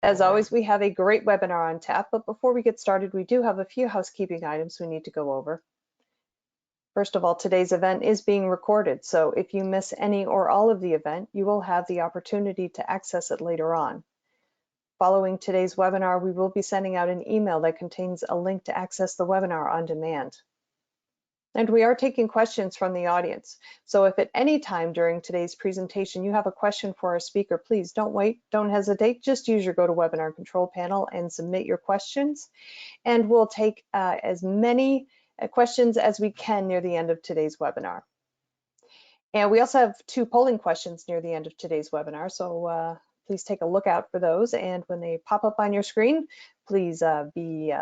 As always, we have a great webinar on tap, but before we get started, we do have a few housekeeping items we need to go over. First of all, today's event is being recorded, so if you miss any or all of the event, you will have the opportunity to access it later on. Following today's webinar, we will be sending out an email that contains a link to access the webinar on demand. And we are taking questions from the audience. So if at any time during today's presentation you have a question for our speaker, please don't wait, don't hesitate, just use your GoToWebinar control panel and submit your questions. And we'll take as many questions as we can near the end of today's webinar. And we also have 2 polling questions near the end of today's webinar, so please take a look out for those, and when they pop up on your screen, please be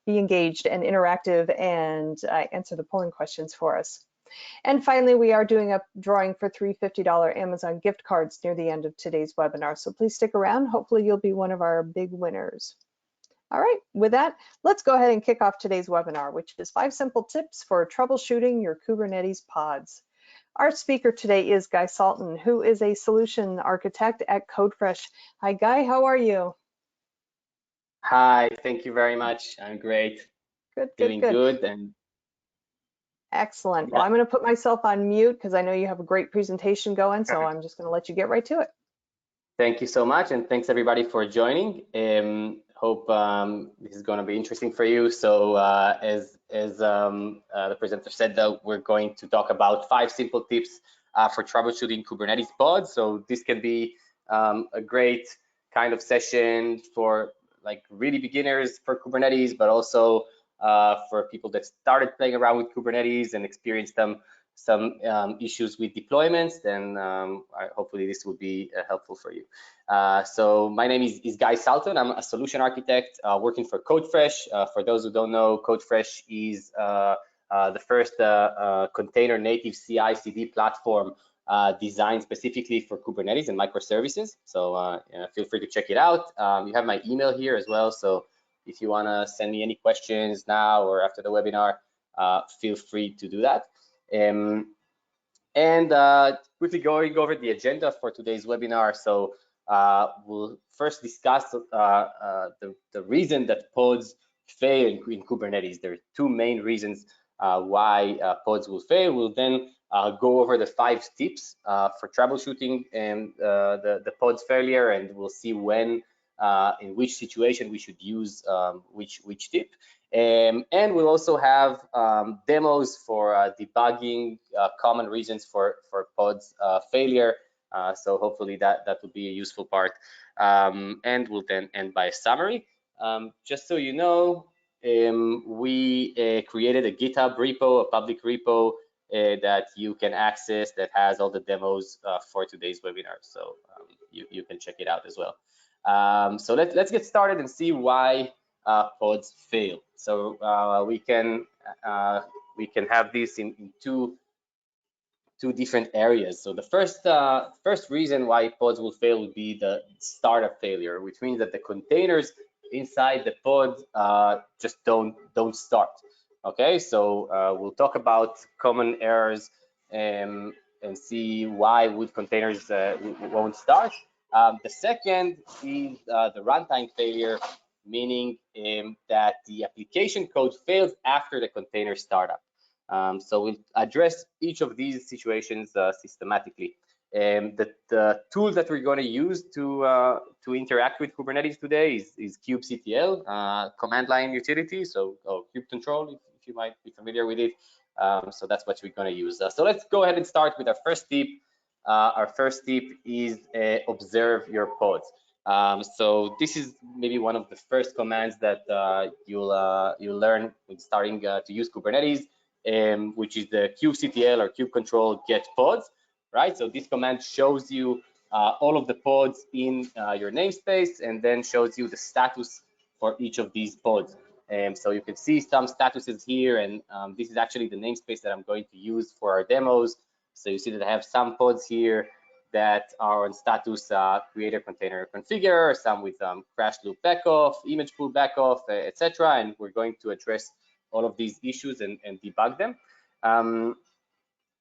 engaged and interactive and answer the polling questions for us. And finally, we are doing a drawing for 3 $50 Amazon gift cards near the end of today's webinar, so please stick around. Hopefully you'll be one of our big winners. All right, with that, let's go ahead and kick off today's webinar, which is 5 simple tips for troubleshooting your Kubernetes pods. Our speaker today is Guy Salton, who is a solution architect at CodeFresh. Hi, Guy, how are you? Hi, thank you very much. I'm great. Good. And excellent. Yeah. Well, I'm going to put myself on mute because I know you have a great presentation going, so I'm just going to let you get right to it. Thank you so much, and thanks everybody for joining. Hope this is going to be interesting for you. So as the presenter said, we're going to talk about 5 simple tips for troubleshooting Kubernetes pods. So this can be a great kind of session for like really beginners for Kubernetes, but also for people that started playing around with Kubernetes and experienced some issues with deployments, then hopefully this will be helpful for you. So my name is Guy Salton. I'm a solution architect working for CodeFresh. For those who don't know, CodeFresh is the first container native CI/CD platform designed specifically for Kubernetes and microservices. So feel free to check it out. You have my email here as well. So if you want to send me any questions now or after the webinar, feel free to do that. Quickly going over the agenda for today's webinar. So we'll first discuss the reason that pods fail in Kubernetes. There are 2 main reasons why pods will fail. We'll then go over the 5 tips for troubleshooting and the pod's failure, and we'll see when, in which situation we should use which tip. And we'll also have demos for debugging common reasons for pods failure. So hopefully that will be a useful part. And we'll then end by a summary. Just so you know, we created a GitHub repo, a public repo that you can access that has all the demos for today's webinar. So you can check it out as well. So let's get started and see why pods fail. So we can have this in two different areas. So the first reason why pods will fail would be the startup failure, which means that the containers inside the pod just don't start. Okay, so we'll talk about common errors and see why would containers won't start. The second is the runtime failure, meaning that the application code fails after the container startup. So we'll address each of these situations systematically. The tool that we're going to use to interact with Kubernetes today is kubectl, command line utility, so kubectl, if you might be familiar with it. So that's what we're going to use. So let's go ahead and start with our first tip. Our first tip is observe your pods. So this is maybe one of the first commands that you'll learn when starting to use Kubernetes, which is the kubectl or kubectl get pods, right? So this command shows you all of the pods in your namespace and then shows you the status for each of these pods. So you can see some statuses here, and this is actually the namespace that I'm going to use for our demos. So you see that I have some pods here that are on status creator container configure, some with CrashLoopBackOff, ImagePullBackOff, etc. And we're going to address all of these issues and debug them.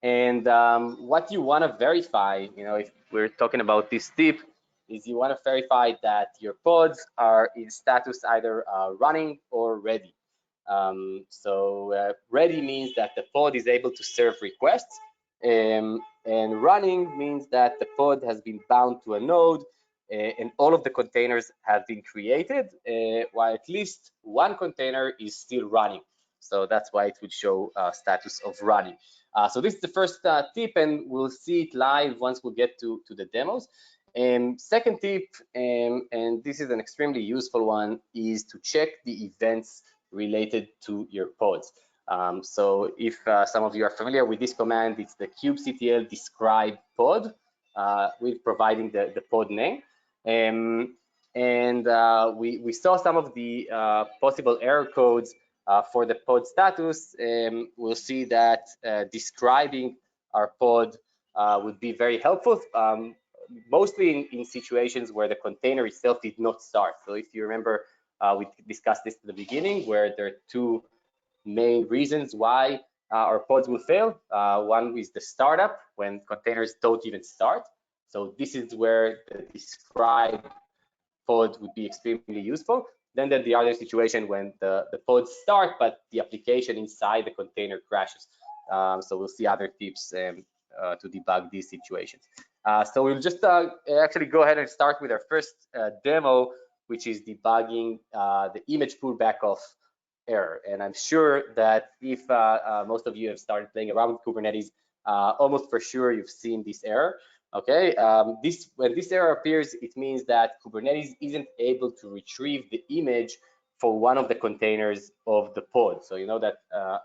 What you want to verify, if we're talking about this tip, is you want to verify that your pods are in status either running or ready. Ready means that the pod is able to serve requests, and running means that the pod has been bound to a node and all of the containers have been created, while at least one container is still running. So that's why it would show status of running. So this is the first tip, and we'll see it live once we get to the demos. Second tip, and this is an extremely useful one, is to check the events related to your pods. So if some of you are familiar with this command, it's the kubectl describe pod with providing the pod name. We saw some of the possible error codes for the pod status. We'll see that describing our pod would be very helpful, mostly in situations where the container itself did not start. So if you remember, we discussed this at the beginning, where there are two main reasons why our pods will fail. One is the startup, when containers don't even start. So this is where the describe pod would be extremely useful. Then there's the other situation when the pods start, but the application inside the container crashes. So we'll see other tips to debug these situations. So we'll just actually go ahead and start with our first demo, which is debugging the ImagePullBackOff error. And I'm sure that if most of you have started playing around with Kubernetes, almost for sure you've seen this error. Okay, when this error appears, it means that Kubernetes isn't able to retrieve the image for one of the containers of the pod. So you know that a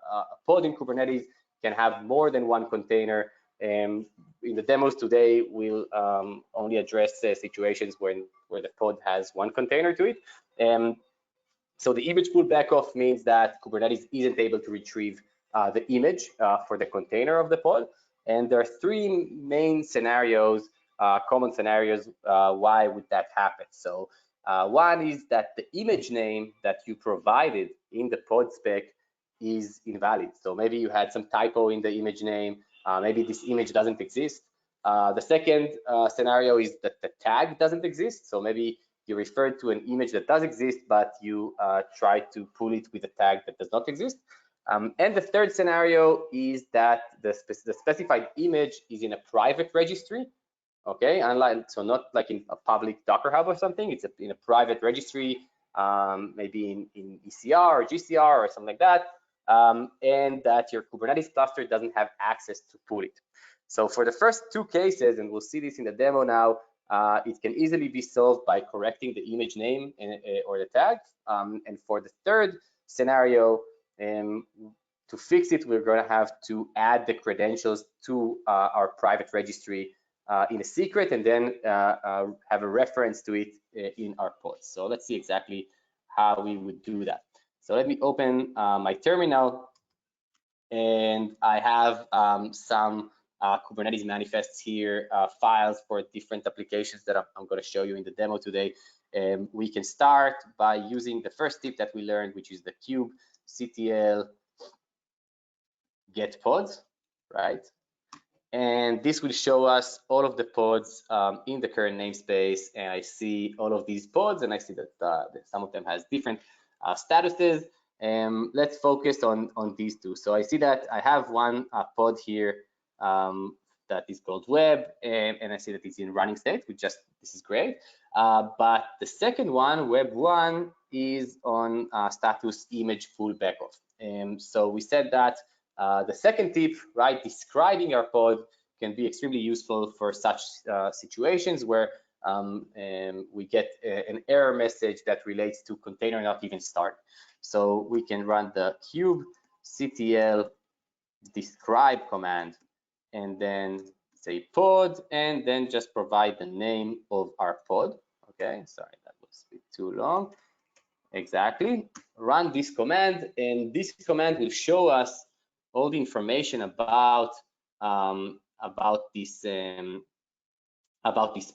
pod in Kubernetes can have more than one container. In the demos today, we'll only address situations where the pod has one container to it. So the ImagePullBackOff means that Kubernetes isn't able to retrieve the image for the container of the pod. And there are three main scenarios, common scenarios, why would that happen. So one is that the image name that you provided in the pod spec is invalid. So maybe you had some typo in the image name. Maybe this image doesn't exist. The second scenario is that the tag doesn't exist. So maybe you referred to an image that does exist, but you try to pull it with a tag that does not exist. And the third scenario is that the specified image is in a private registry. Okay, unlike, so not like in a public Docker Hub or something. It's in a private registry, maybe in ECR or GCR or something like that, and that your Kubernetes cluster doesn't have access to pull it. So for the first two cases, and we'll see this in the demo now, it can easily be solved by correcting the image name or the tag. And for the third scenario, to fix it, we're going to have to add the credentials to our private registry in a secret, and then have a reference to it in our pods. So let's see exactly how we would do that. So let me open my terminal, and I have some Kubernetes manifests here, files for different applications that I'm going to show you in the demo today. We can start by using the first tip that we learned, which is the kubectl get pods, right? And this will show us all of the pods in the current namespace. And I see all of these pods, and I see that some of them has different statuses. Let's focus on these two. So I see that I have one pod here that is called web, and I see that it's in running state, which this is great. But the second one, web one, is on status ImagePullBackOff. So we said that the second tip, right, describing our pod, can be extremely useful for such situations where we get an error message that relates to container not even start. So we can run the kubectl describe command, and then say pod, and then just provide the name of our pod. Okay, sorry, that was a bit too long. Exactly. Run this command, and this command will show us all the information about this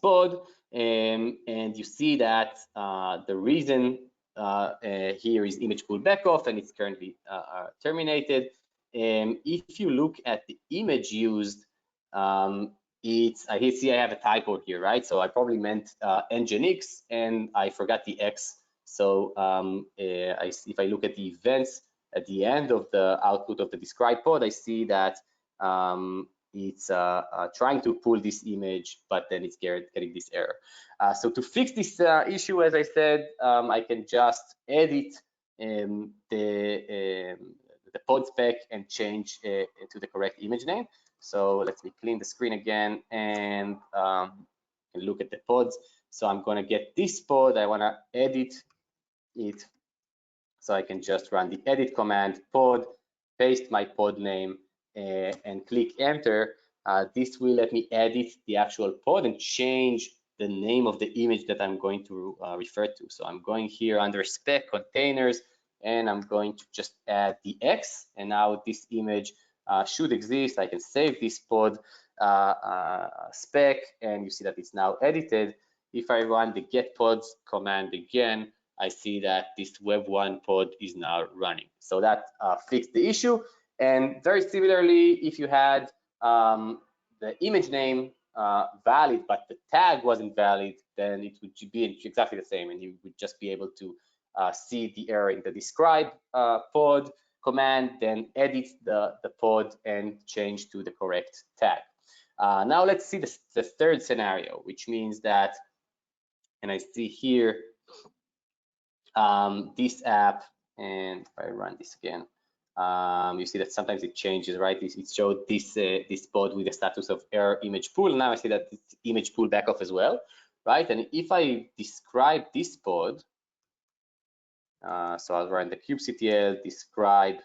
pod, and you see that the reason here is ImagePullBackOff, and it's currently terminated. If you look at the image used, I see I have a typo here, right? So I probably meant nginx and I forgot the X. So if I look at the events at the end of the output of the describe pod, I see that it's trying to pull this image, but then it's getting this error. So to fix this issue, as I said, I can just edit the pod spec and change to the correct image name. So let me clean the screen again and look at the pods. So I'm going to get this pod. I want to edit it. So I can just run the edit command, pod, paste my pod name, and click enter. This will let me edit the actual pod and change the name of the image that I'm going to refer to. So I'm going here under spec containers, and I'm going to just add the X. And now this image should exist. I can save this pod spec, and you see that it's now edited. If I run the get pods command again, I see that this web1 pod is now running. So that fixed the issue. And very similarly, if you had the image name valid, but the tag wasn't valid, then it would be exactly the same, and you would just be able to see the error in the describe pod command, then edit the pod and change to the correct tag. Now let's see the third scenario, which means that, and I see here, this app, and if I run this again, you see that sometimes it changes, right? It showed this pod with the status of error image pull. Now I see that it's image pull back off as well, right? And if I describe this pod, so I'll run the kubectl describe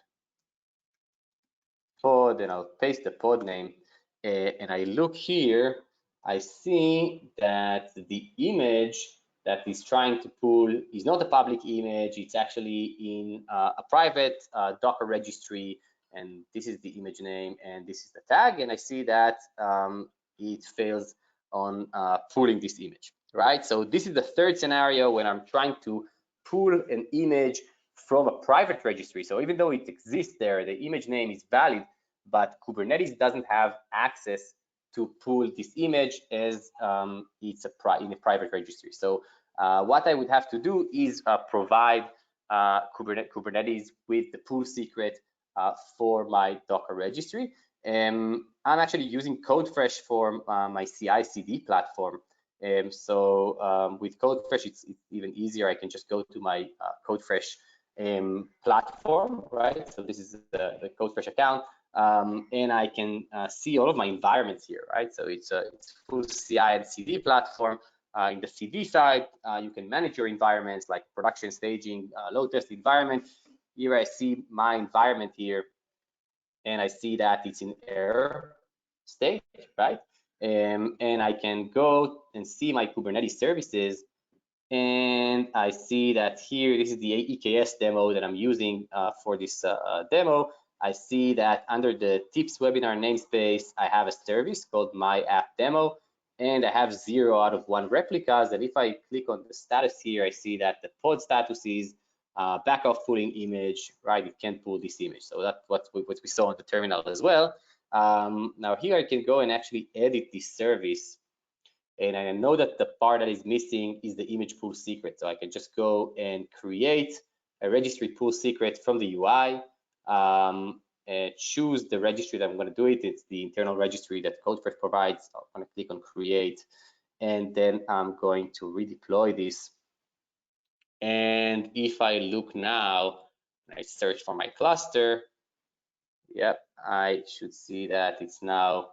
pod, and I'll paste the pod name, and I look here, I see that the image that is trying to pull is not a public image. It's actually in a private Docker registry, and this is the image name and this is the tag, and I see that it fails on pulling this image, right? So this is the third scenario when I'm trying to pull an image from a private registry. So even though it exists there, the image name is valid, but Kubernetes doesn't have access to pull this image as it's in a private registry. So what I would have to do is provide Kubernetes with the pull secret for my Docker registry. I'm actually using CodeFresh for my CI/CD platform. So with CodeFresh, it's even easier. I can just go to my CodeFresh platform, right? So this is the CodeFresh account. And I can see all of my environments here, right? So it's full CI and CD platform. In the CD side, you can manage your environments like production, staging, load test environment. Here I see my environment here, and I see that it's in error state, right? And I can go and see my Kubernetes services, and I see that here, this is the EKS demo that I'm using for this demo. I see that under the tips webinar namespace, I have a service called my app demo, and I have 0 out of 1 replicas. And if I click on the status here, I see that the pod status is back off pulling image, right? It can't pull this image. So that's what we saw on the terminal as well. Now here I can go and actually edit this service. And I know that the part that is missing is the image pull secret. So I can just go and create a registry pull secret from the UI, choose the registry that I'm going to do it. It's the internal registry that CodeFresh provides. I'm going to click on create, and then I'm going to redeploy this. And if I look now, I search for my cluster, yep, I should see that it's now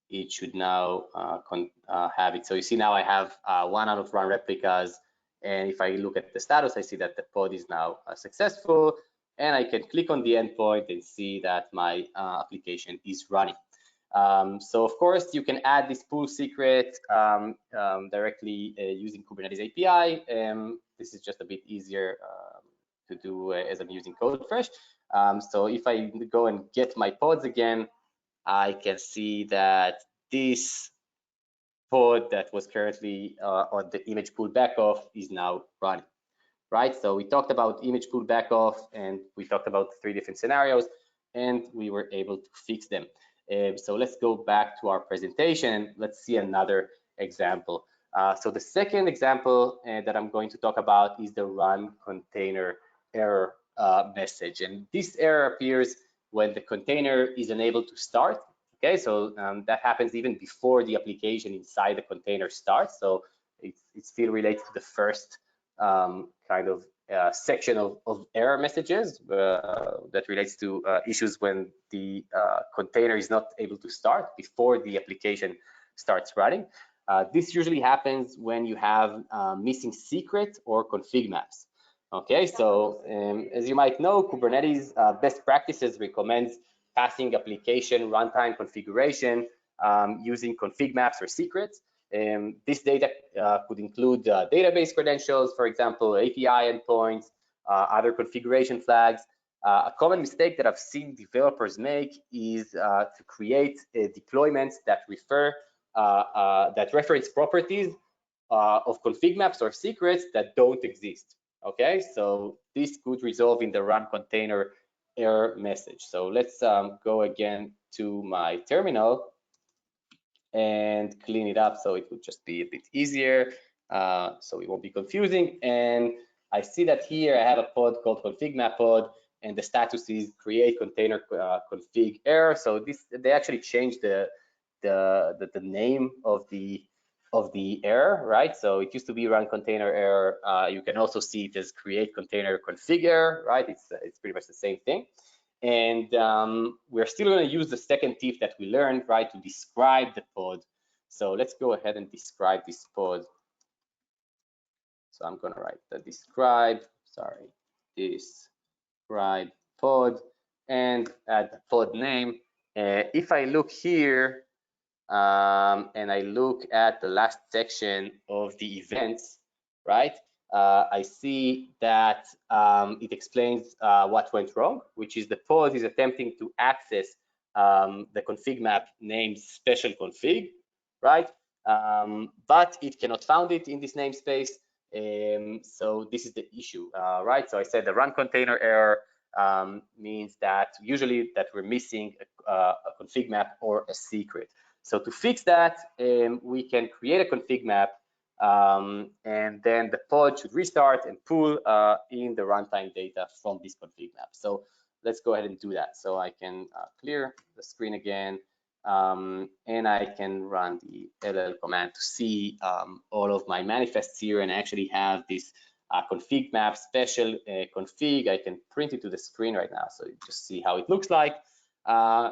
it should now have it. So you see now I have 1 out of 1 replicas, and if I look at the status, I see that the pod is now successful, and I can click on the endpoint and see that my application is running. So of course you can add this pull secret directly using Kubernetes API. This is just a bit easier to do as I'm using CodeFresh. So if I go and get my pods again, I can see that this pod that was currently on the image pull back off is now running, right? So we talked about image pull back off, and we talked about 3 different scenarios, and we were able to fix them. So let's go back to our presentation. Let's see another example. So the second example that I'm going to talk about is the run container error message. And this error appears when the container is unable to start. Okay, so that happens even before the application inside the container starts. So it still relates to the first kind of section of error messages that relates to issues when the container is not able to start before the application starts running. This usually happens when you have missing secret or config maps. Okay, so as you might know, Kubernetes best practices recommends passing application runtime configuration using config maps or secrets. This data could include database credentials, for example, API endpoints, other configuration flags. A common mistake that I've seen developers make is to create deployments that reference properties of config maps or secrets that don't exist. Okay, so this could resolve in the run container error message. So let's go again to my terminal and clean it up so it would just be a bit easier, so it won't be confusing. And I see that here I have a pod called config map pod, and the status is create container config error. So they actually changed the name of the error, right? So it used to be run container error. You can also see it as create container config error, right? It's pretty much the same thing. And we're still going to use the second tip that we learned, right, to describe the pod. So let's go ahead and describe this pod. So I'm going to write the describe pod and add the pod name. If I look here and I look at the last section of the events, right, I see that it explains what went wrong, which is the pod is attempting to access the config map named special config, right? But it cannot find it in this namespace. So this is the issue, right? So I said the run container error means that usually that we're missing a config map or a secret. So to fix that, we can create a config map, and then the pod should restart and pull in the runtime data from this config map. So let's go ahead and do that. So I can clear the screen again, and I can run the ll command to see all of my manifests here, and I actually have this config map special config. I can print it to the screen right now, so you just see how it looks like.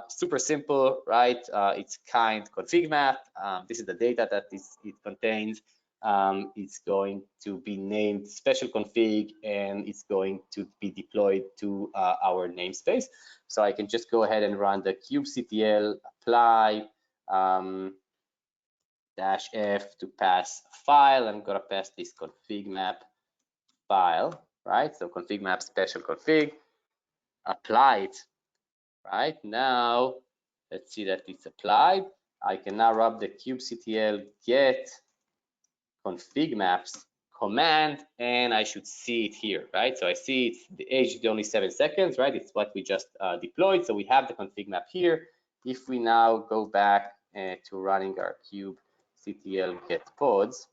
Super simple, right? It's kind config map. This is the data that it contains. It's going to be named special config, and it's going to be deployed to our namespace. So I can just go ahead and run the kubectl apply -f to pass file. I'm gonna pass this config map file, right? So config map special config, apply it. Right now, let's see that it's applied. I can now run the kubectl get config maps command, and I should see it here, right? So I see it's the age is only 7 seconds, right? It's what we just deployed. So we have the config map here. If we now go back to running our kubectl get pods,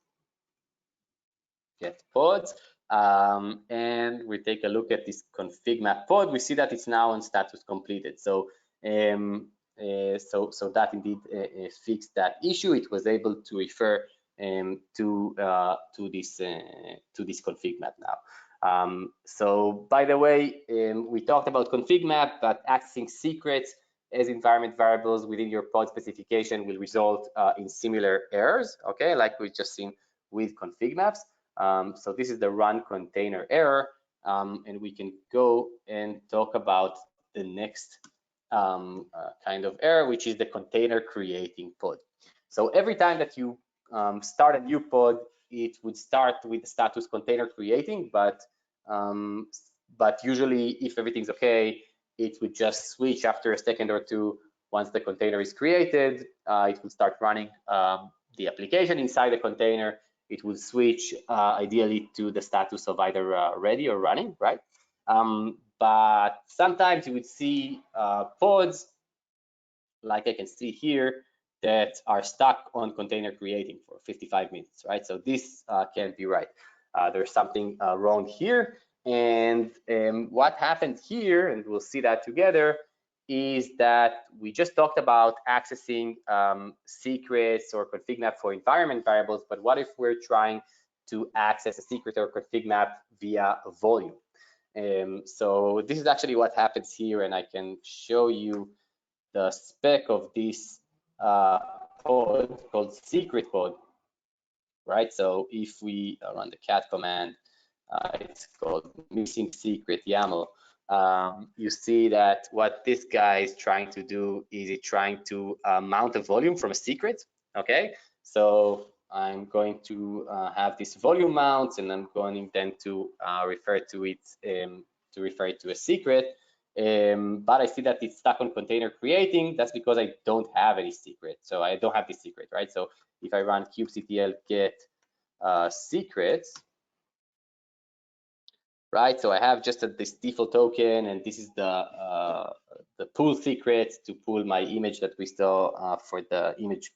and we take a look at this config map pod, we see that it's now on status completed. So so that indeed fixed that issue. It was able to refer to this config map now. So by the way, we talked about config map, but accessing secrets as environment variables within your pod specification will result in similar errors, okay, like we just seen with config maps. So this is the run container error, and we can go and talk about the next kind of error, which is the container creating pod. So every time that you start a new pod, it would start with the status container creating, but usually if everything's okay, it would just switch after a second or two. Once the container is created, it will start running the application inside the container. It will switch ideally to the status of either ready or running, right? But sometimes you would see pods like I can see here, that are stuck on container creating for 55 minutes, right? So this can't be right. There's something wrong here. And what happened here, and we'll see that together, is that we just talked about accessing secrets or config map for environment variables, but what if we're trying to access a secret or config map via a volume? So this is actually what happens here, and I can show you the spec of this pod called secret pod, right? So if we run the cat command, it's called missing secret YAML. You see that what this guy is trying to do is he's trying to mount a volume from a secret. Okay, so I'm going to have this volume mount, and I'm going then to refer to it to a secret. But I see that it's stuck on container creating. That's because I don't have any secret. So I don't have this secret, right? So if I run kubectl get secrets, right? So I have just this default token, and this is the pull secret to pull my image that we saw for the image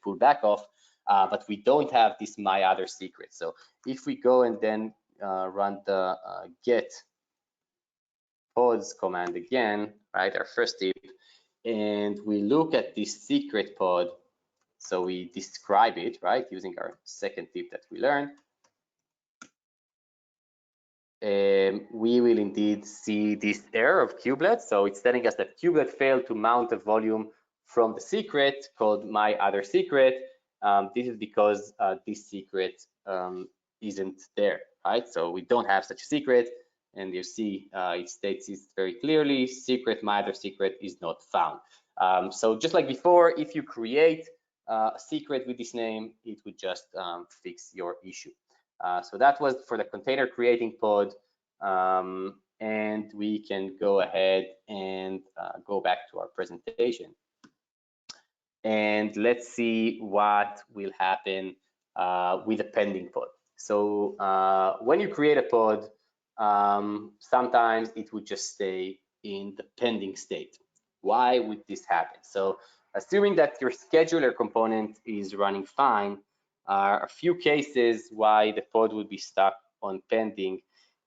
pull back off. But we don't have this my other secret. So if we go and then run the get pods command again, right? Our first tip, and we look at this secret pod. So we describe it, right? Using our second tip that we learned. We will indeed see this error of kubelet. So it's telling us that kubelet failed to mount a volume from the secret called my other secret. This is because this secret isn't there, right? So we don't have such a secret. And you see it states it very clearly, secret, my other secret is not found. So just like before, if you create a secret with this name, it would just fix your issue. So that was for the container creating pod, and we can go ahead and go back to our presentation. And let's see what will happen with a pending pod. So when you create a pod, sometimes it would just stay in the pending state. Why would this happen? So assuming that your scheduler component is running fine, a few cases why the pod would be stuck on pending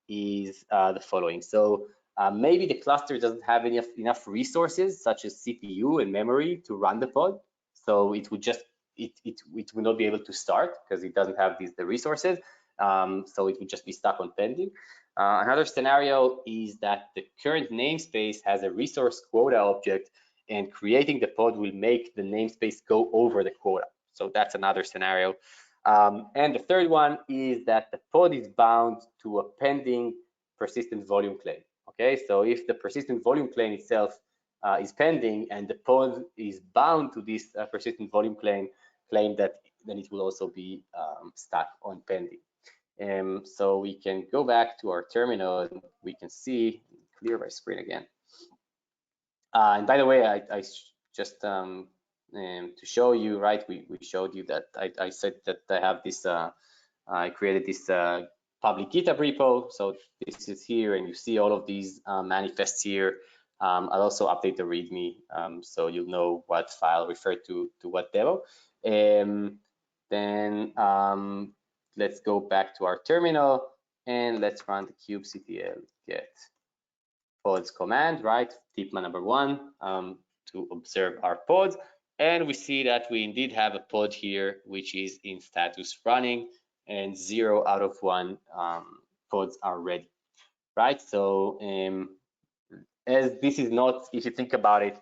is the following. So maybe the cluster doesn't have enough resources, such as CPU and memory, to run the pod. So it would just it would not be able to start because it doesn't have the resources. So it would just be stuck on pending. Another scenario is that the current namespace has a resource quota object, and creating the pod will make the namespace go over the quota. So that's another scenario. And the third one is that the pod is bound to a pending persistent volume claim. Okay, so if the persistent volume claim itself is pending and the pod is bound to this persistent volume claim, that then it will also be stuck on pending. So we can go back to our terminal and we can see, clear my screen again. And by the way, I just to show you, right, we showed you that I said that I have this, I created this public GitHub repo. So this is here, and you see all of these manifests here. I'll also update the README so you'll know what file referred to what demo. Then let's go back to our terminal and let's run the kubectl get pods command, right? Tip number one, to observe our pods. And we see that we indeed have a pod here, which is in status running, and 0 out of 1 pods are ready, right? So as this is not, if you think about it,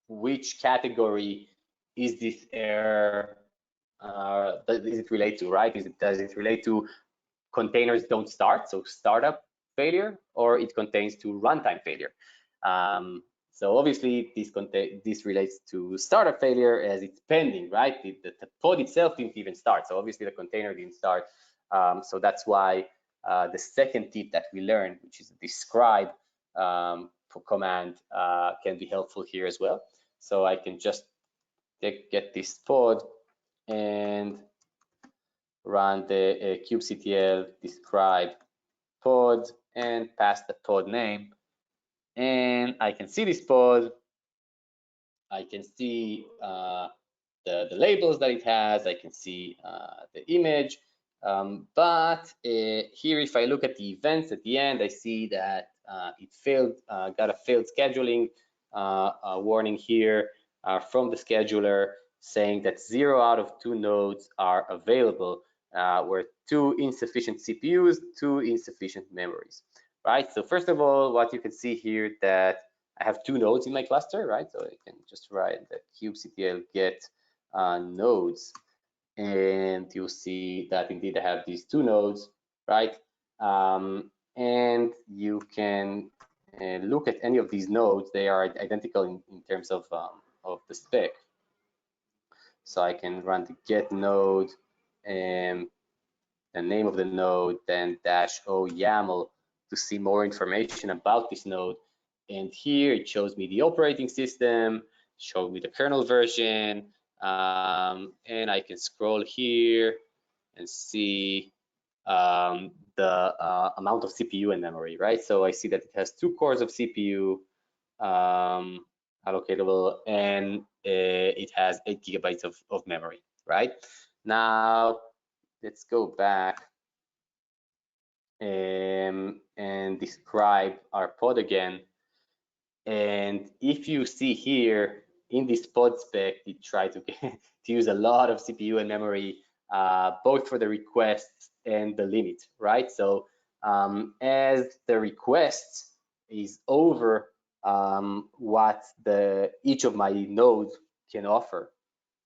which category is this error, is it relate to, right? Does it relate to containers don't start, so startup failure, or it contains to runtime failure? So obviously this relates to startup failure as it's pending, right? The pod itself didn't even start, so obviously the container didn't start. So that's why the second tip that we learned, which is describe command, can be helpful here as well. So I can just get this pod and run the kubectl describe pod and pass the pod name, and I can see this pod I can see the labels that it has. I can see the image. But here, if I look at the events at the end, I see that it failed, got a failed scheduling warning here from the scheduler saying that 0 out of 2 nodes are available, where 2 insufficient CPUs, 2 insufficient memories, right? So first of all, what you can see here that I have 2 nodes in my cluster, right? So I can just write the kubectl get nodes, and you'll see that indeed I have these 2 nodes, right? And you can look at any of these nodes. They are identical in terms of the spec. So I can run the get node and the name of the node, then -o YAML to see more information about this node. And here it shows me the operating system, showed me the kernel version, and I can scroll here and see the amount of CPU and memory, right? So I see that it has 2 cores of CPU allocatable, and it has 8 gigabytes of memory, right? Now, let's go back and describe our pod again. And if you see here in this pod spec, it tried to use a lot of CPU and memory, both for the requests and the limit, right? So as the request is over what each of my nodes can offer,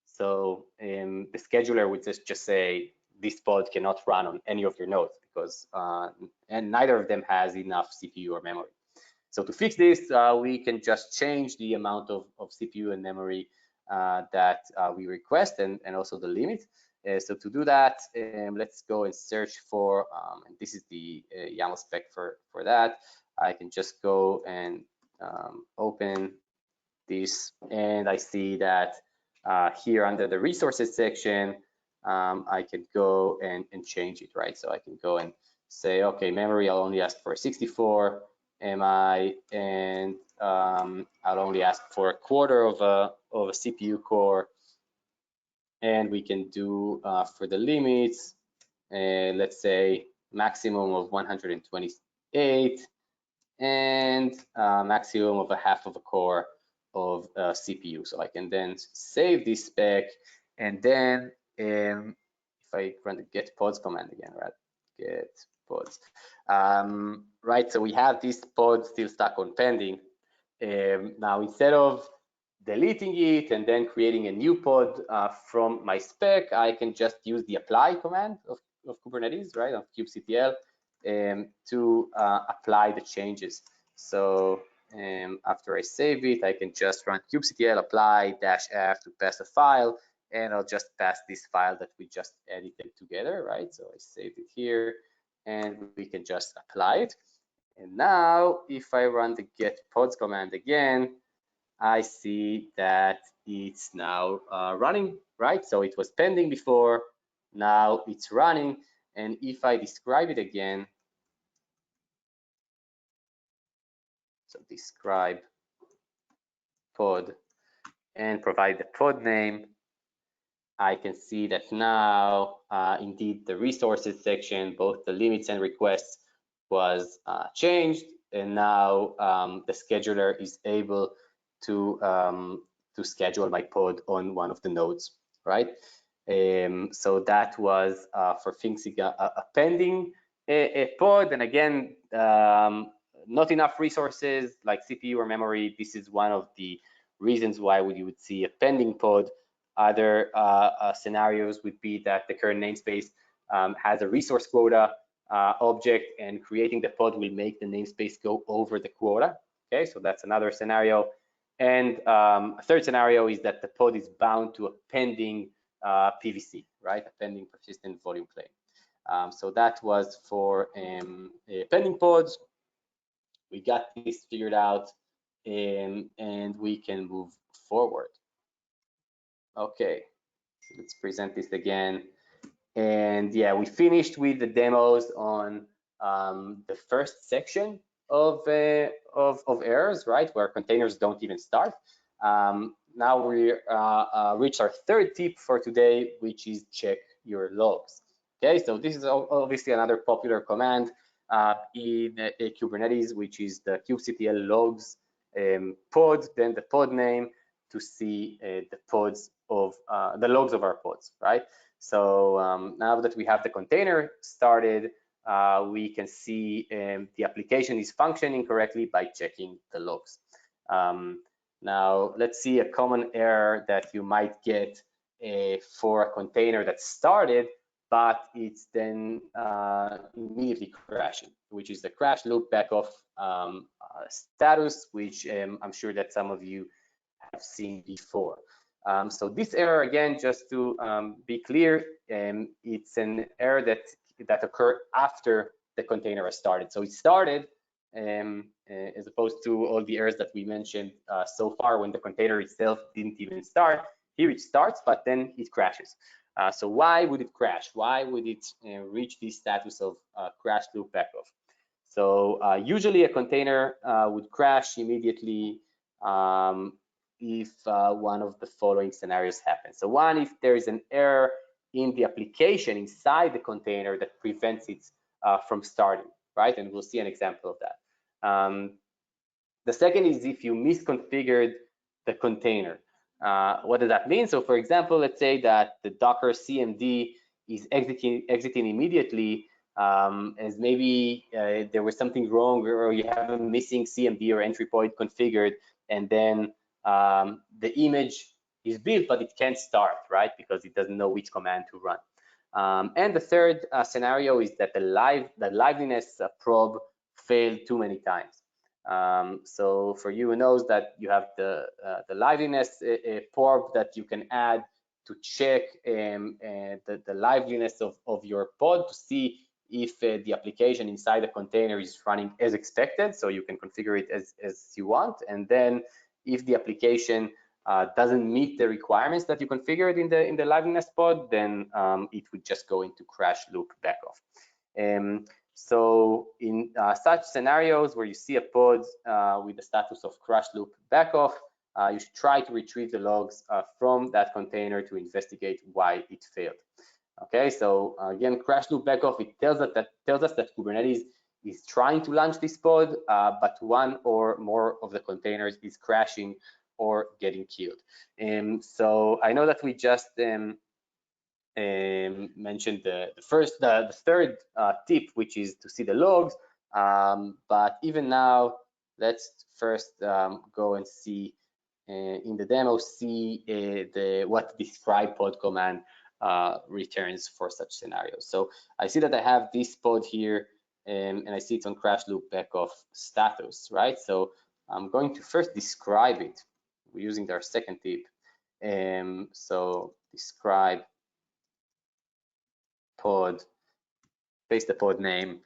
so the scheduler would just say this pod cannot run on any of your nodes because and neither of them has enough CPU or memory. So to fix this, we can just change the amount of CPU and memory that we request, and also the limit. So to do that, let's go and search for, and this is the YAML spec for that. I can just go and open this, and I see that here under the resources section, I can go and change it, right? So I can go and say, okay, memory, I'll only ask for 64 MI, and I'll only ask for a quarter of a CPU core. And we can do for the limits, let's say maximum of 128 and maximum of a half of a core of CPU. So I can then save this spec, and then if I run the get pods command again, right? Get pods, right? So we have this pod still stuck on pending. Now instead of deleting it and then creating a new pod from my spec, I can just use the apply command of Kubernetes, right, of kubectl, to apply the changes. So after I save it, I can just run kubectl apply -f to pass a file, and I'll just pass this file that we just edited together, right? So I saved it here, and we can just apply it. And now if I run the get pods command again, I see that it's now running, right? So it was pending before, now it's running. And if I describe it again, so describe pod and provide the pod name, I can see that now indeed the resources section, both the limits and requests, was changed, and now the scheduler is able to schedule my pod on one of the nodes, right? So that was for fixing a pending pod, and again, not enough resources like CPU or memory. This is one of the reasons why you would see a pending pod. Other scenarios would be that the current namespace has a resource quota object, and creating the pod will make the namespace go over the quota. Okay, so that's another scenario. And a third scenario is that the pod is bound to a pending PVC, right? A pending persistent volume claim. So that was for pending pods. We got this figured out, and we can move forward. Okay, so let's present this again. And yeah, we finished with the demos on the first section of errors, right, where containers don't even start. now we reach our third tip for today, which is check your logs. Okay, so this is obviously another popular command in Kubernetes, which is the kubectl logs pod, then the pod name to see the pods of the logs of our pods, right? So now that we have the container started, we can see the application is functioning correctly by checking the logs. Now, let's see a common error that you might get for a container that started, but it's then immediately crashing, which is the CrashLoopBackOff status, which I'm sure that some of you have seen before. So this error, again, just to be clear, it's an error that occurred after the container has started. So it started as opposed to all the errors that we mentioned so far when the container itself didn't even start. Here it starts, but then it crashes. So why would it crash? Why would it reach this status of CrashLoopBackOff? So usually a container would crash immediately if one of the following scenarios happens. So one, if there is an error in the application inside the container that prevents it from starting, right? And we'll see an example of that. The second is if you misconfigured the container. What does that mean? So for example, let's say that the Docker CMD is exiting immediately, as maybe there was something wrong, or you have a missing CMD or entry point configured, and then the image is built, but it can't start, right? Because it doesn't know which command to run. And the third scenario is that the liveliness probe failed too many times. So for you who knows that you have the liveliness probe that you can add to check the liveliness of your pod to see if the application inside the container is running as expected. So you can configure it as you want. And then if the application doesn't meet the requirements that you configured in the liveliness pod, then it would just go into CrashLoopBackOff. So in such scenarios where you see a pod with the status of CrashLoopBackOff, you should try to retrieve the logs from that container to investigate why it failed. Okay, so again, CrashLoopBackOff, it tells us that Kubernetes is trying to launch this pod, but one or more of the containers is crashing or getting killed. So I know that we just mentioned the third tip, which is to see the logs. But even now, let's first go and see in the demo, see what the describe pod command returns for such scenarios. So I see that I have this pod here, and I see it's on CrashLoopBackOff status, right? So I'm going to first describe it. We're using our second tip. So describe pod, paste the pod name,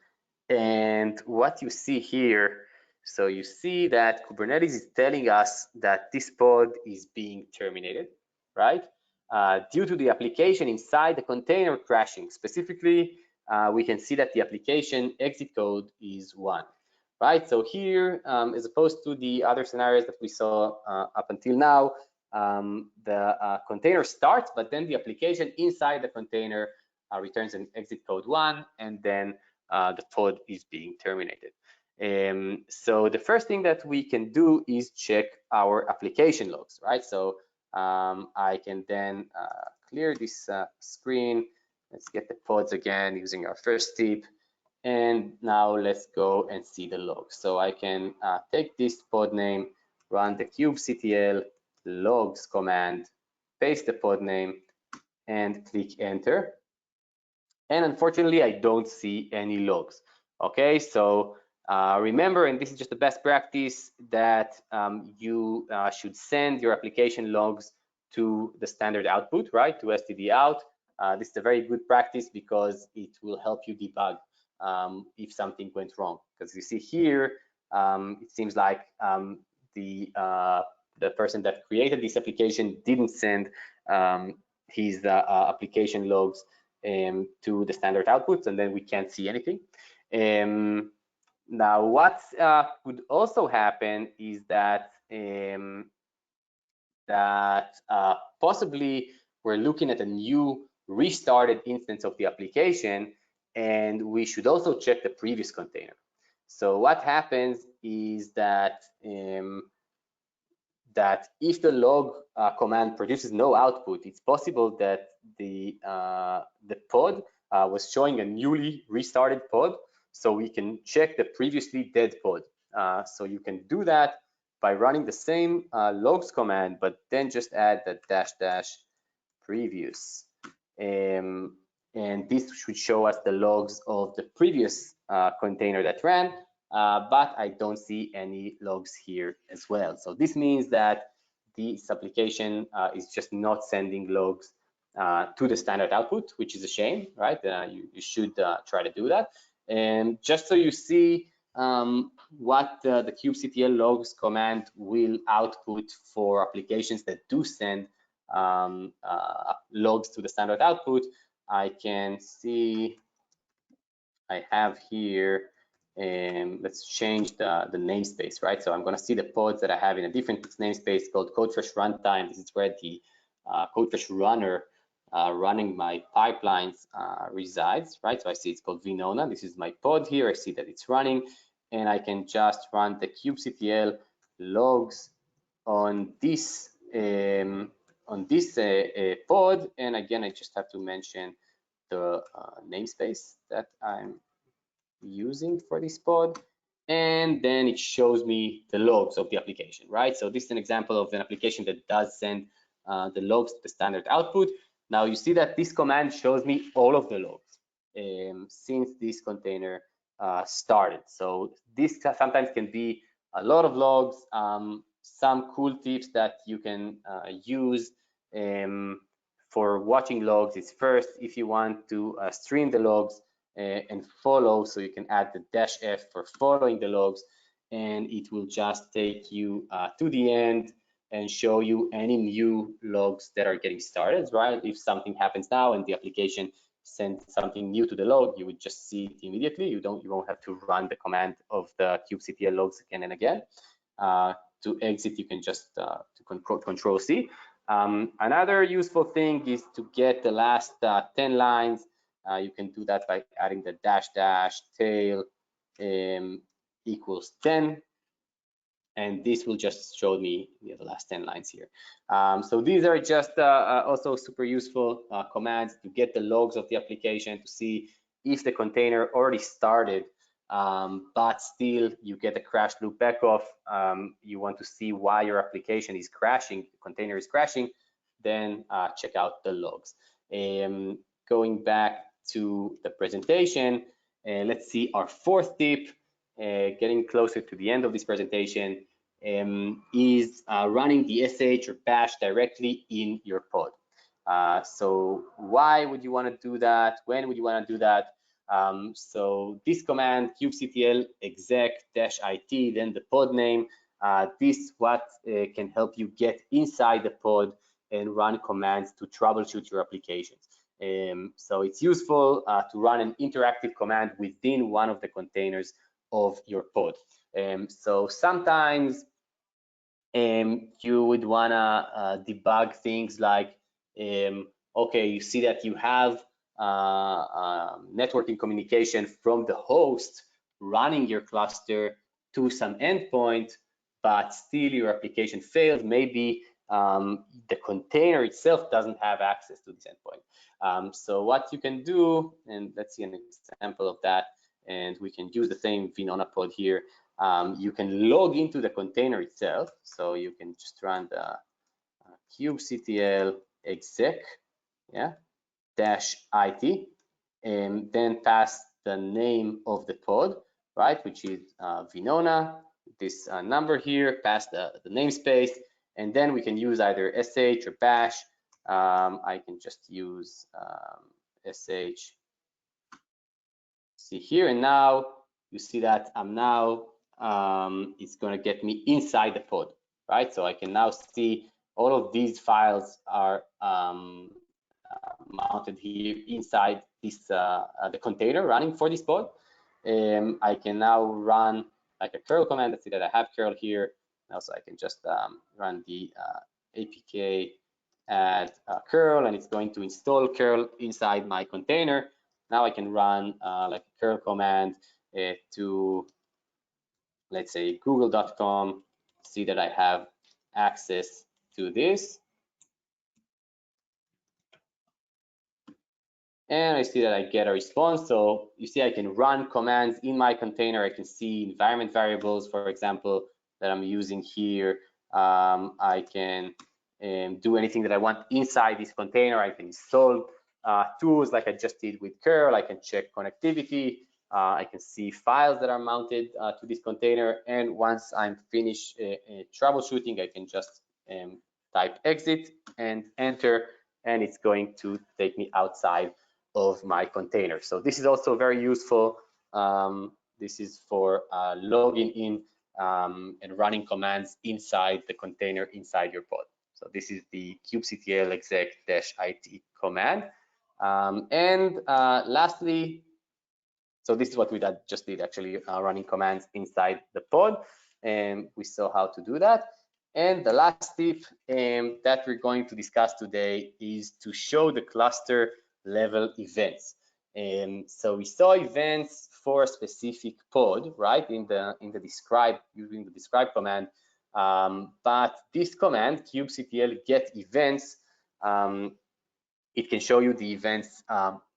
and what you see here, so you see that Kubernetes is telling us that this pod is being terminated, right? Due to the application inside the container crashing. Specifically, we can see that the application exit code is 1, right? So here, as opposed to the other scenarios that we saw up until now, the container starts, but then the application inside the container returns an exit code 1, and then the pod is being terminated. So the first thing that we can do is check our application logs, right? So I can then clear this screen. Let's get the pods again using our first tip. And now let's go and see the logs. So I can take this pod name, run the kubectl logs command, paste the pod name, and click enter. And unfortunately, I don't see any logs. Okay, so remember, and this is just the best practice, that you should send your application logs to the standard output, right, to std out. This is a very good practice because it will help you debug if something went wrong. Because you see here, it seems like the person that created this application didn't send his application logs to the standard outputs, and then we can't see anything. Now, what could also happen is that that possibly we're looking at a new restarted instance of the application, and we should also check the previous container. So what happens is that that if the log command produces no output, it's possible that the pod was showing a newly restarted pod, so we can check the previously dead pod. So you can do that by running the same logs command, but then just add the -- previous. And this should show us the logs of the previous container that ran, but I don't see any logs here as well. So this means that this application is just not sending logs to the standard output, which is a shame, right? You should try to do that. And just so you see what the kubectl logs command will output for applications that do send logs to the standard output, I can see I have here, and let's change the namespace, right? So I'm going to see the pods that I have in a different namespace called CodeFresh Runtime. This is where the CodeFresh runner running my pipelines resides, right? So I see it's called Vinona. This is my pod here. I see that it's running, and I can just run the kubectl logs on this pod. And again, I just have to mention the namespace that I'm using for this pod, and then it shows me the logs of the application, right? So this is an example of an application that does send the logs to the standard output. Now you see that this command shows me all of the logs since this container started. So this sometimes can be a lot of logs. Some cool tips that you can use for watching logs is, first, if you want to stream the logs and follow, so you can add the -f for following the logs, and it will just take you to the end and show you any new logs that are getting started, right? If something happens now and the application sends something new to the log, you would just see it immediately. You won't have to run the command of the kubectl logs again and again. To exit, you can just control C. Another useful thing is to get the last 10 lines. You can do that by adding the --tail equals 10, and this will just show me the last 10 lines here. So these are just also super useful commands to get the logs of the application, to see if the container already started, but still you get a crash loop back off. You want to see why your application is crashing, the container is crashing, then check out the logs. Going back to the presentation, let's see our fourth tip. Getting closer to the end of this presentation, is running the sh or bash directly in your pod. So why would you want to do that? When would you want to do that? So this command, kubectl exec -it, then the pod name, this what can help you get inside the pod and run commands to troubleshoot your applications. So it's useful to run an interactive command within one of the containers of your pod. So sometimes you would wanna debug things like, okay, you see that you have networking communication from the host running your cluster to some endpoint, but still your application failed. Maybe the container itself doesn't have access to this endpoint. So what you can do, and let's see an example of that, and we can use the same Vinona pod here. You can log into the container itself, so you can just run the kubectl exec, yeah, -it, and then pass the name of the pod, right, which is Vinona, this number here, pass the namespace, and then we can use either sh or bash. I can just use sh. See here, and now you see that I'm now, it's going to get me inside the pod, right? So I can now see all of these files are mounted here inside this the container running for this pod. I can now run like a curl command. Let's see that I have curl here. Also, I can just run the apk add curl, and it's going to install curl inside my container. Now I can run like a curl command to, let's say, google.com, see that I have access to this. And I see that I get a response. So you see I can run commands in my container. I can see environment variables, for example, that I'm using here. I can do anything that I want inside this container. I can install tools like I just did with curl. I can check connectivity. I can see files that are mounted to this container. And once I'm finished troubleshooting, I can just type exit and enter, and it's going to take me outside of my container. So this is also very useful. This is for logging in and running commands inside the container inside your pod. So this is the kubectl exec-it command. And lastly, so this is what we just did, actually running commands inside the pod, and we saw how to do that. And the last tip that we're going to discuss today is to show the cluster level events. So we saw events for a specific pod, right, in the describe, using the describe command. But this command, kubectl get events, it can show you the events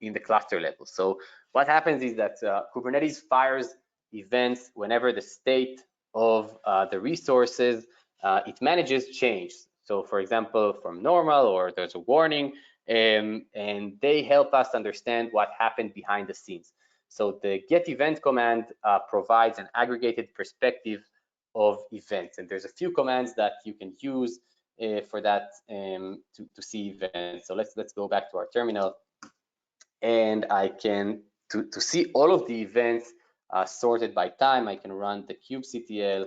in the cluster level. So what happens is that Kubernetes fires events whenever the state of the resources it manages change. So for example, from normal, or there's a warning, and they help us understand what happened behind the scenes. So the get event command provides an aggregated perspective of events, and there's a few commands that you can use for that to see events. So let's go back to our terminal, and I can to see all of the events sorted by time. I can run the kubectl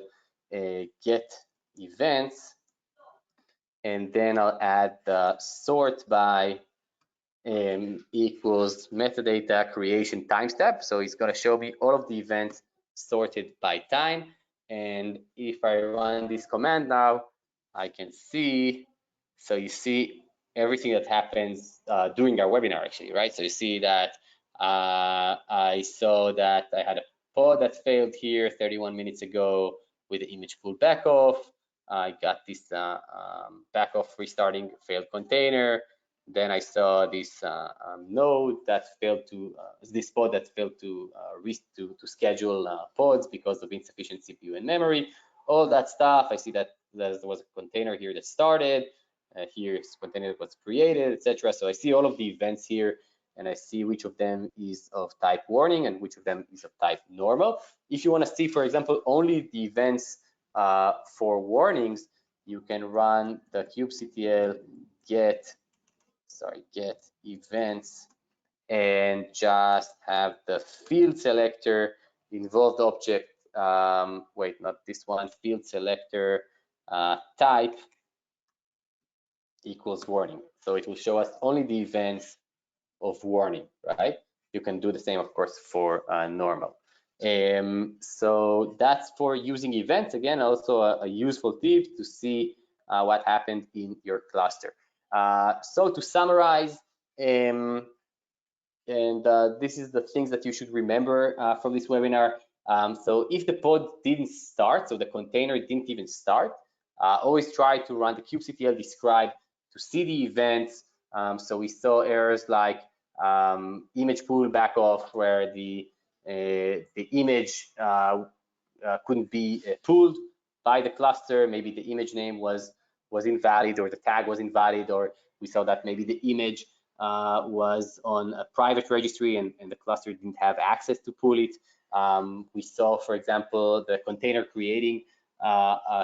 get events, and then I'll add the sort by equals metadata creation timestamp. So it's going to show me all of the events sorted by time. And if I run this command now, I can see, so you see everything that happens during our webinar, actually, right? So you see that I saw that I had a pod that failed here 31 minutes ago with the image pull back off. I got this back off restarting failed container. Then I saw this node that failed to, this pod that failed to schedule pods because of insufficient CPU and memory, all that stuff. I see that there was a container here that started, here's a container that was created, etc. So I see all of the events here, and I see which of them is of type warning and which of them is of type normal. If you want to see, for example, only the events for warnings, you can run the kubectl get events and just have the field selector involved object, wait, not this one, field selector type equals warning. So it will show us only the events of warning, right? You can do the same, of course, for normal. So that's for using events. Again, also a useful tip to see what happened in your cluster. So to summarize, and this is the things that you should remember from this webinar. So if the pod didn't start, so the container didn't even start, always try to run the kubectl describe to see the events. So we saw errors like image pull back off, where the image couldn't be pulled by the cluster. Maybe the image name was invalid, or the tag was invalid, or we saw that maybe the image was on a private registry and the cluster didn't have access to pull it. We saw, for example, the container creating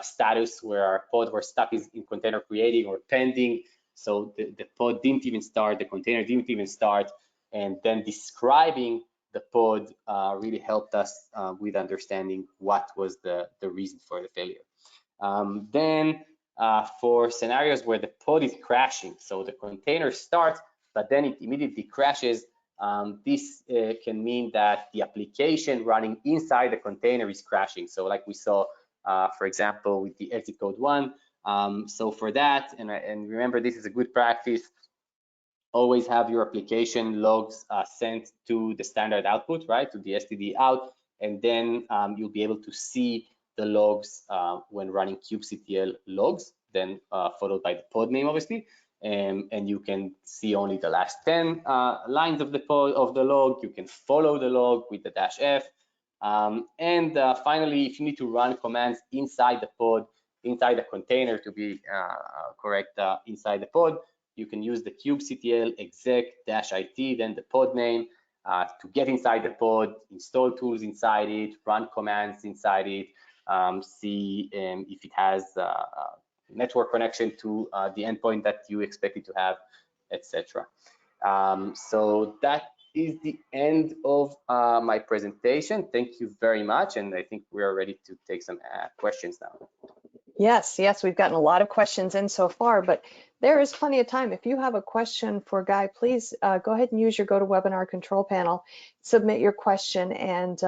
status, where our pod were stuck in container creating or pending. So the pod didn't even start, the container didn't even start, and then describing the pod really helped us with understanding what was the reason for the failure. Then for scenarios where the pod is crashing, so the container starts, but then it immediately crashes, this can mean that the application running inside the container is crashing. So like we saw, for example, with the exit code 1, So for that, and remember, this is a good practice, always have your application logs sent to the standard output, right, to the std out, and then you'll be able to see the logs when running kubectl logs, then followed by the pod name, obviously, and you can see only the last 10 lines of the pod of the log. You can follow the log with the -f, and finally, if you need to run commands inside the pod, inside the container to be correct, inside the pod, you can use the kubectl exec-it, then the pod name, to get inside the pod, install tools inside it, run commands inside it, see if it has network connection to the endpoint that you expect it to have, etc. So that is the end of my presentation. Thank you very much, and I think we are ready to take some questions now. Yes, we've gotten a lot of questions in so far, but there is plenty of time. If you have a question for Guy, please go ahead and use your GoToWebinar control panel, submit your question, and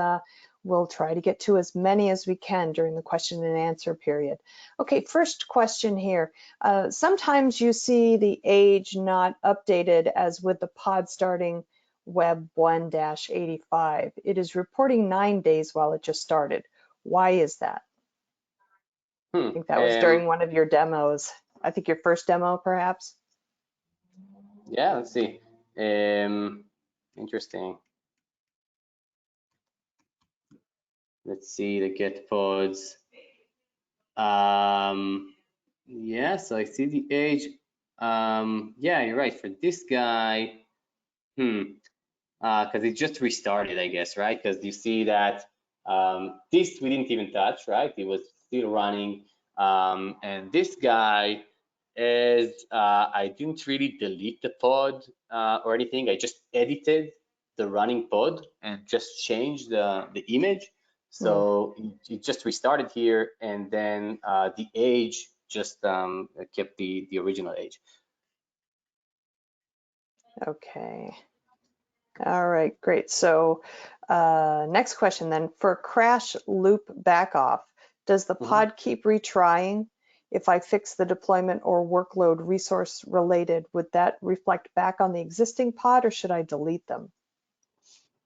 we'll try to get to as many as we can during the question and answer period. Okay, first question here. Sometimes you see the age not updated as with the pod starting web 1-85. It is reporting 9 days while it just started. Why is that? I think that was during one of your demos. I think your first demo, perhaps. Yeah, let's see. Interesting. Let's see the get pods. Yeah, so I see the age. Yeah, you're right. For this guy, because it just restarted, I guess, right? Because you see that this we didn't even touch, right? It was still running. And this guy is, I didn't really delete the pod or anything. I just edited the running pod and just changed the image. So it just restarted here, and then the age just kept the original age. Okay. All right, great. So next question then, for CrashLoopBackOff, does the pod keep retrying? If I fix the deployment or workload resource related, would that reflect back on the existing pod, or should I delete them?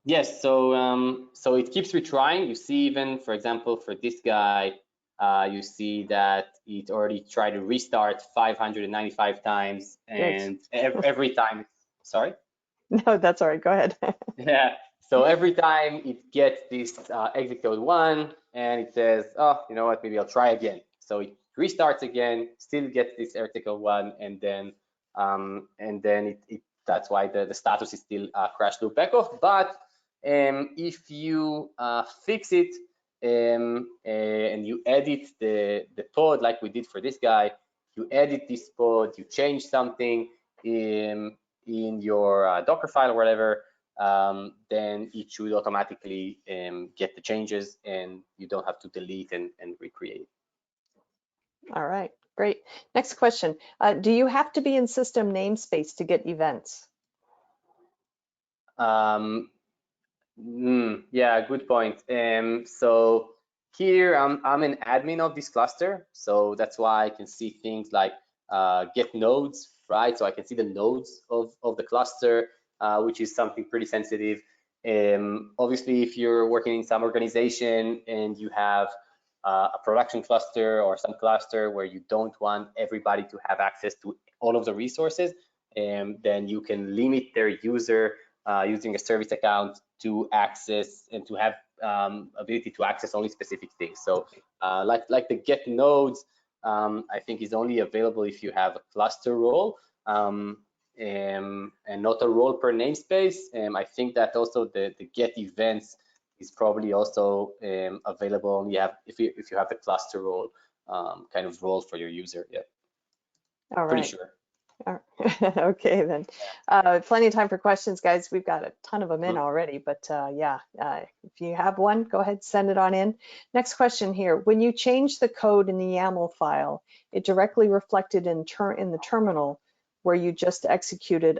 Yes, so so it keeps retrying. You see, even for example, for this guy, you see that it already tried to restart 595 times, and every time. Sorry. No, that's all right. Go ahead. Yeah. So every time it gets this exit code 1, and it says, oh, you know what? Maybe I'll try again. So it restarts again, still gets this article 1, and then that's why the status is still CrashLoopBackOff. But if you fix it and you edit the pod like we did for this guy, you edit this pod, you change something in your Docker file or whatever, then it should automatically get the changes, and you don't have to delete and recreate. All right, great. Next question. Do you have to be in system namespace to get events? Yeah, good point. So here I'm an admin of this cluster, so that's why I can see things like get nodes, right? So I can see the nodes of the cluster, which is something pretty sensitive. Obviously, if you're working in some organization and you have a production cluster or some cluster where you don't want everybody to have access to all of the resources, then you can limit their user using a service account to access and to have ability to access only specific things. So like the get nodes, I think is only available if you have a cluster role and not a role per namespace. I think that also the get events is probably also available only if you have the cluster role kind of role for your user. Yeah. All right. Pretty sure. Okay, then. Plenty of time for questions, guys. We've got a ton of them in already, but yeah, if you have one, go ahead, send it on in. Next question here. When you change the code in the YAML file, it directly reflected in the terminal where you just executed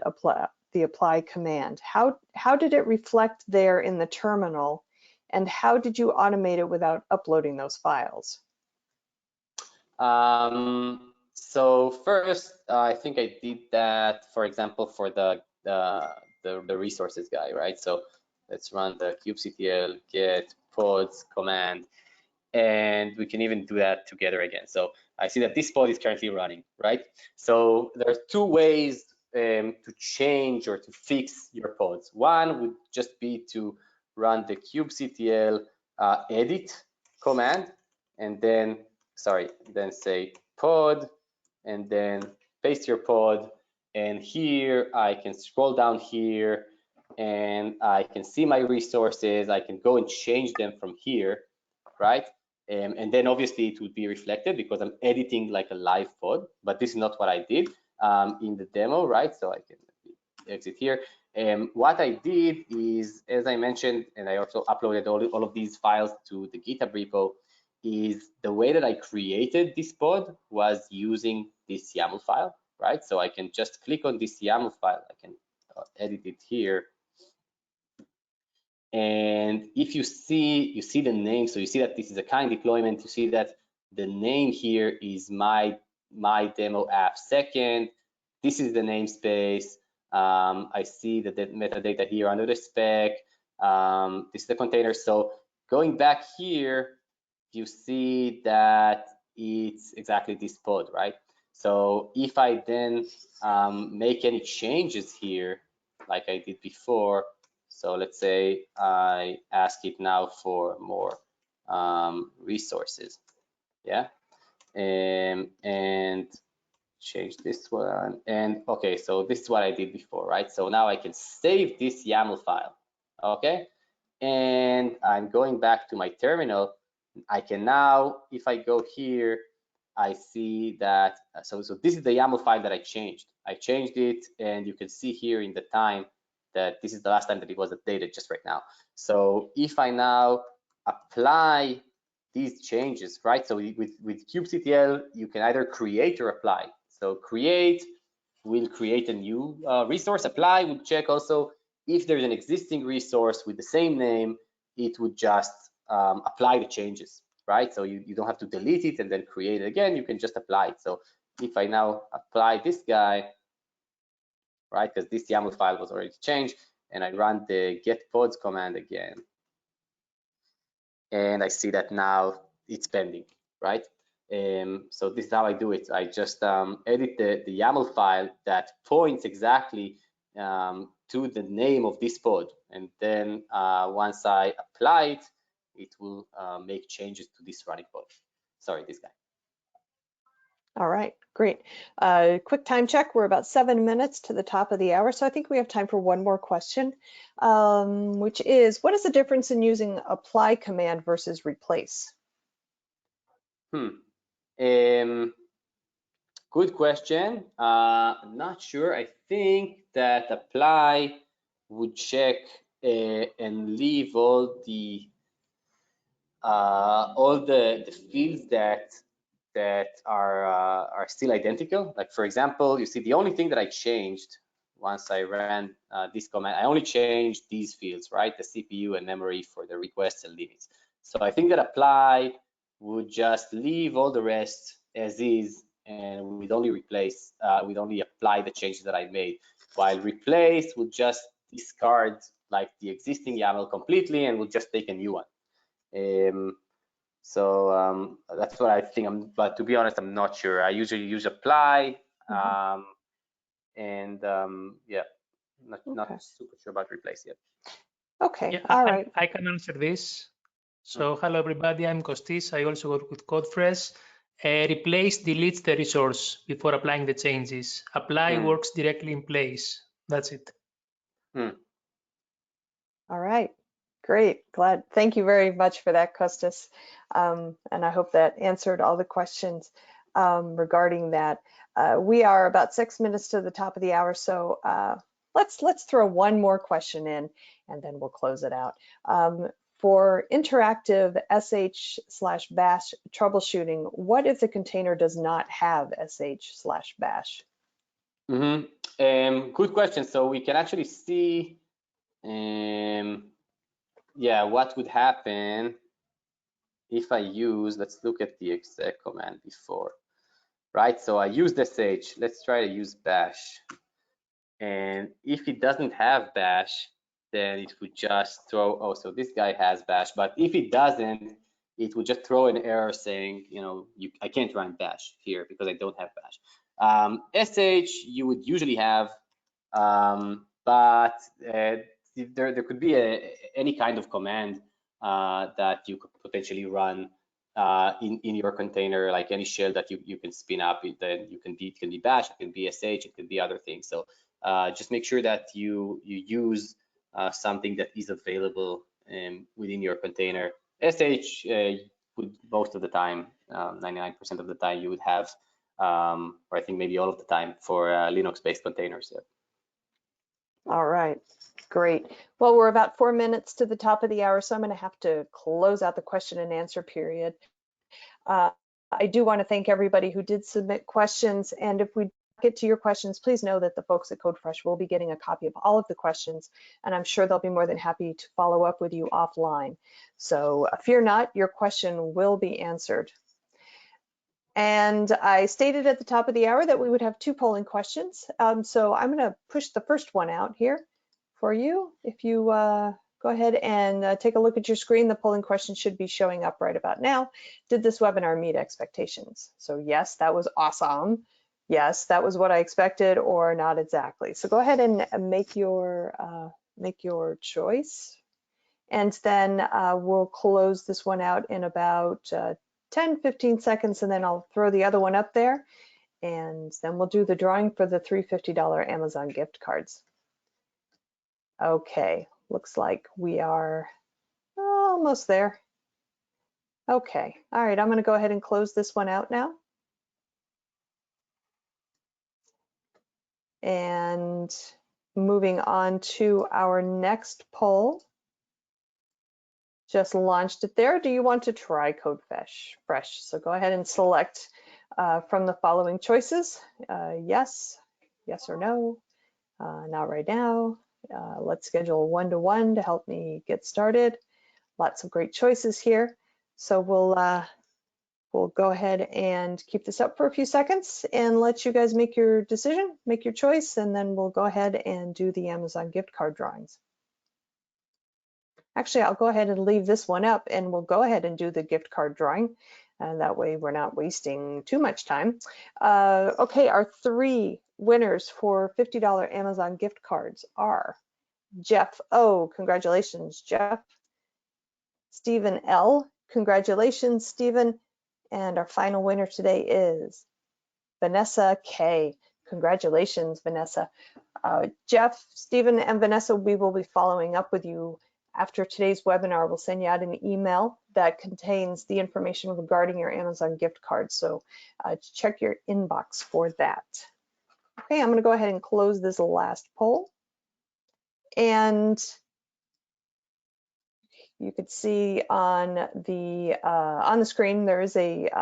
the apply command. How did it reflect there in the terminal, and how did you automate it without uploading those files? So first, I think I did that, for example, for the resources guy, right? So let's run the kubectl get pods command, and we can even do that together again. So I see that this pod is currently running, right? So there are two ways to change or to fix your pods. One would just be to run the kubectl edit command, and then, then say pod, and then paste your pod. And here I can scroll down here, and I can see my resources. I can go and change them from here, right? And then obviously it would be reflected because I'm editing like a live pod, but this is not what I did in the demo, right? So I can exit here. What I did is, as I mentioned, and I also uploaded all of these files to the GitHub repo, is the way that I created this pod was using this YAML file, right? So I can just click on this YAML file. I can edit it here. And if you see the name, so you see that this is a kind deployment. You see that the name here is my demo app second. This is the namespace. I see the metadata here under the spec. This is the container. So going back here, you see that it's exactly this pod, right? So if I then make any changes here, like I did before, so let's say I ask it now for more resources, yeah, and change this one. And okay, so this is what I did before, right? So now I can save this YAML file, okay? And I'm going back to my terminal. I can now, if I go here, I see that, so this is the YAML file that I changed. I changed it, and you can see here in the time that this is the last time that it was updated, just right now. So if I now apply these changes, right? So with kubectl, you can either create or apply. So create will create a new resource. Apply would check also if there's an existing resource with the same name, it would just apply the changes, right? So you don't have to delete it and then create it again. You can just apply it. So if I now apply this guy, right, because this YAML file was already changed, and I run the get pods command again, and I see that now it's pending, right? So this is how I do it. I just edit the YAML file that points exactly to the name of this pod, and then once I apply it, it will make changes to this running pod. Sorry, this guy. All right, great. Quick time check. We're about 7 minutes to the top of the hour, so I think we have time for one more question, which is, what is the difference in using apply command versus replace? Good question. I'm not sure. I think that apply would check and leave all the fields that are still identical. Like for example, you see the only thing that I changed once I ran this command, I only changed these fields, right? The CPU and memory for the requests and limits. So I think that apply would just leave all the rest as is, and we'd only replace, we'd only apply the changes that I made, while replace would just discard like the existing YAML completely and would just take a new one. So that's what I think. But to be honest, I'm not sure. I usually use apply, and yeah, not super sure about replace yet. Okay, yeah, all right. I can answer this. So hello everybody, I'm Kostis. I also work with CodeFresh. Replace deletes the resource before applying the changes. Apply works directly in place. That's it. All right, great. Glad. Thank you very much for that, Kostis. And I hope that answered all the questions regarding that. We are about 6 minutes to the top of the hour, so let's throw one more question in, and then we'll close it out. For interactive sh/bash troubleshooting, what if the container does not have sh/bash? Good question. So we can actually see, yeah, what would happen if I use, let's look at the exec command before, right? So I used sh. Let's try to use bash. And if it doesn't have bash, then it would just throw, oh, so this guy has bash. But if it doesn't, it would just throw an error saying, I can't run bash here because I don't have bash. sh you would usually have, but there could be any kind of command that you could potentially run in your container, like any shell that you can spin up. Then it can be bash, it can be sh, it can be other things. So just make sure that you use something that is available within your container. sh would most of the time, 99% of the time, you would have, or I think maybe all of the time for Linux-based containers. Yeah. All right, great. Well, we're about 4 minutes to the top of the hour, so I'm going to have to close out the question and answer period. I do want to thank everybody who did submit questions, and if we get to your questions, please know that the folks at CodeFresh will be getting a copy of all of the questions, and I'm sure they'll be more than happy to follow up with you offline. So fear not, your question will be answered. And I stated at the top of the hour that we would have 2 polling questions. So I'm going to push the first one out here for you. If you go ahead and take a look at your screen, the polling question should be showing up right about now. Did this webinar meet expectations? So yes, that was awesome. Yes, that was what I expected, or not exactly. So go ahead and make your choice. And then we'll close this one out in about 10-15 seconds, and then I'll throw the other one up there, and then we'll do the drawing for the $350 Amazon gift cards. Okay, looks like we are almost there. Okay, all right, I'm going to go ahead and close this one out now. And moving on to our next poll. Just launched it there. Do you want to try CodeFresh? So go ahead and select from the following choices. Yes, yes or no, not right now. Let's schedule a one-to-one to help me get started. Lots of great choices here. So we'll go ahead and keep this up for a few seconds and let you guys make your decision, make your choice, and then we'll go ahead and do the Amazon gift card drawings. Actually, I'll go ahead and leave this one up, and we'll go ahead and do the gift card drawing. And that way we're not wasting too much time. Okay, our 3 winners for $50 Amazon gift cards are Jeff O. Congratulations, Jeff. Stephen L. Congratulations, Stephen. And our final winner today is Vanessa K. Congratulations, Vanessa. Jeff, Stephen, and Vanessa, we will be following up with you after today's webinar. We'll send you out an email that contains the information regarding your Amazon gift card. So check your inbox for that. Okay, I'm going to go ahead and close this last poll. And you could see on the screen there is the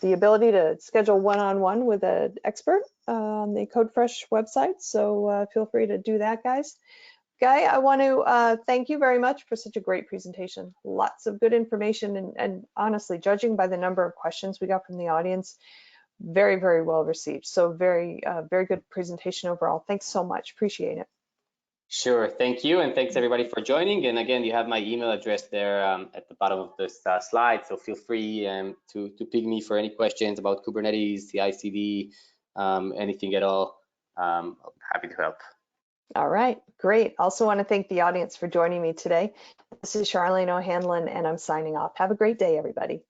ability to schedule one-on-one with an expert on the CodeFresh website. So feel free to do that, guys. Guy, I want to thank you very much for such a great presentation. Lots of good information, and honestly, judging by the number of questions we got from the audience, very, very well received. So very, very good presentation overall. Thanks so much. Appreciate it. Sure, thank you, and thanks everybody for joining. And again, you have my email address there at the bottom of this slide, so feel free to ping me for any questions about Kubernetes, CI/CD, anything at all. I'm happy to help. All right, great. Also want to thank the audience for joining me today. This is Charlene O'Hanlon, and I'm signing off. Have a great day, everybody.